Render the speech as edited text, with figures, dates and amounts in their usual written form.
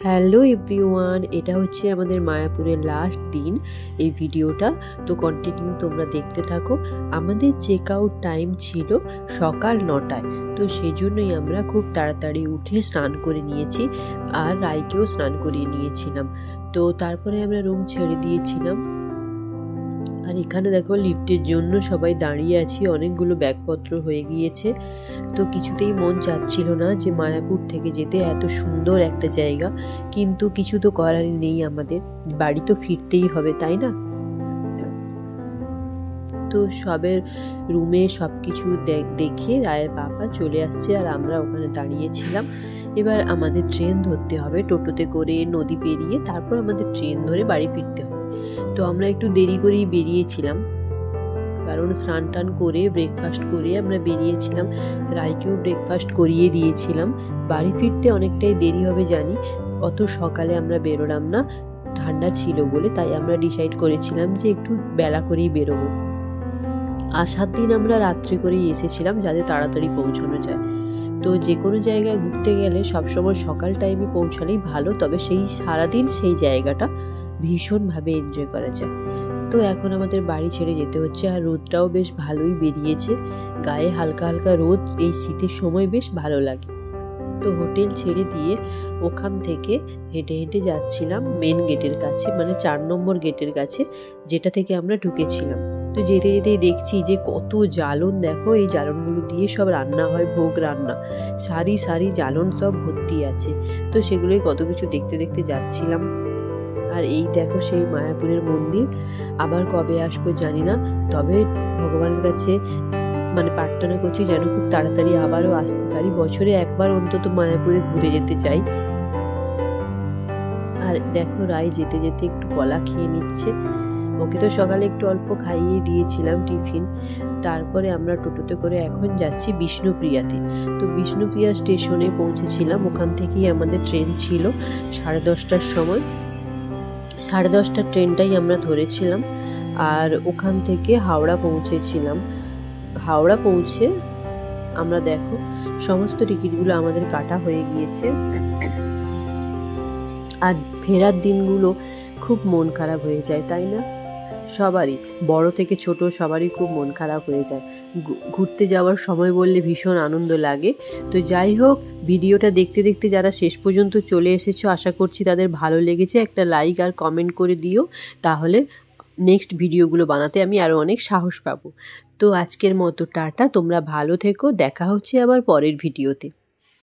Hello everyone, এটা হচ্ছে আমাদের মায়াপুরের লাস্ট দিন এই ভিডিওটা। তো কন্টিনিউ তোমরা দেখতে থাকো। আমাদের চেক আউট টাইম ছিল সকাল 9টায়, তো সেই জন্যই আমরা খুব তাড়াতাড়ি উঠে স্নান করে নিয়েছি আর রাইকেও স্নান করিয়ে নিয়েছিলাম। তো তারপরে আমরা রুম ছেড়ে দিয়েছিলাম। আর এখানে দেখো লিফটের জন্য সবাই দাঁড়িয়ে আছি, অনেকগুলো ব্যাগপত্র হয়ে গিয়েছে। তো কিছুতেই মন চাচ্ছিল না যে মায়াপুর থেকে যেতে, এত সুন্দর একটা জায়গা, কিন্তু কিছু তো করারই নেই, আমাদের বাড়ি তো ফিরতেই হবে, তাই না? তো সবের রুমে সব কিছু দেখে রায়ের পাপা চলে আসছে আর আমরা ওখানে দাঁড়িয়েছিলাম। এবার আমাদের ট্রেন ধরতে হবে, টোটোতে করে নদী পেরিয়ে তারপর আমাদের ট্রেন ধরে বাড়ি ফিরতে হবে। তো আমরা একটু দেরি করেই বেরিয়েছিলাম, কারণ স্নান টান করে ব্রেকফাস্ট করে আমরা বেরিয়েছিলাম। রাইকেও ব্রেকফাস্ট করিয়ে দিয়েছিলাম। বাড়ি ফিরতে অনেকটাই দেরি হবে জানি, অত সকালে আমরা বেরোলাম না, ঠান্ডা ছিল বলে, তাই আমরা ডিসাইড করেছিলাম যে একটু বেলা করেই বেরোবো। আসার দিন আমরা রাত্রে করেই এসেছিলাম যাতে তাড়াতাড়ি পৌঁছানো যায়। তো যে কোনো জায়গায় ঘুরতে গেলে সবসময় সকাল টাইমে পৌঁছালেই ভালো, তবে সেই সারাদিন সেই জায়গাটা ভীষণভাবে এনজয় করা যায়। তো এখন আমাদের বাড়ি ছেড়ে যেতে হচ্ছে, আর রোদটাও বেশ ভালোই বেরিয়েছে, গায়ে হালকা হালকা রোদ, এই শীতের সময় বেশ ভালো লাগে। তো হোটেল ছেড়ে দিয়ে ওখান থেকে হেঁটে হেঁটে যাচ্ছিলাম মেন গেটের কাছে, মানে 4 নম্বর গেটের কাছে, যেটা থেকে আমরা ঢুকেছিলাম। তো যেতে যেতেই দেখছি যে কত জ্বালন, দেখো এই জ্বালনগুলো দিয়ে সব রান্না হয়, ভোগ রান্না, সারি সারি জ্বালন সব ভর্তি আছে। তো সেগুলোই কত কিছু দেখতে দেখতে যাচ্ছিলাম। আর এই দেখো সেই মায়াপুরের মন্দির, আবার কবে আসবো জানি না, তবে ভগবানের কাছে মানে প্রার্থনা করছি যেন খুব তাড়াতাড়ি আবারও আসতে পারি, বছরে একবার অন্তত মায়াপুরে ঘুরে যেতে চাই। আর দেখো রাই যেতে যেতে একটু কলা খেয়ে নিচ্ছে, ওকে তো সকালে একটু অল্প খাইয়ে দিয়েছিলাম টিফিন। তারপরে আমরা টোটোতে করে এখন যাচ্ছি বিষ্ণুপ্রিয়াতে। তো বিষ্ণুপ্রিয়া স্টেশনে পৌঁছেছিলাম, ওখান থেকেই আমাদের ট্রেন ছিল 10:30টার সময়। 10:30টার ট্রেনটাই আমরা ধরেছিলাম, আর ওখান থেকে হাওড়া পৌঁছেছিলাম। হাওড়া পৌঁছে আমরা দেখো সমস্ত টিকিটগুলো আমাদের কাটা হয়ে গিয়েছে। আর ফেরার দিনগুলো খুব মন খারাপ হয়ে যায়, তাই না? সবারই, বড় থেকে ছোট সবারই খুব মন খারাপ হয়ে যায়। ঘুরতে যাওয়ার সময় বললে ভীষণ আনন্দ লাগে। তো যাই হোক, ভিডিওটা দেখতে দেখতে যারা শেষ পর্যন্ত চলে এসেছো, আশা করছি তাদের ভালো লেগেছে। একটা লাইক আর কমেন্ট করে দিও, তাহলে নেক্সট ভিডিওগুলো বানাতে আমি আরও অনেক সাহস পাবো। তো আজকের মতো টাটা, তোমরা ভালো থেকো, দেখা হচ্ছে আবার পরের ভিডিওতে।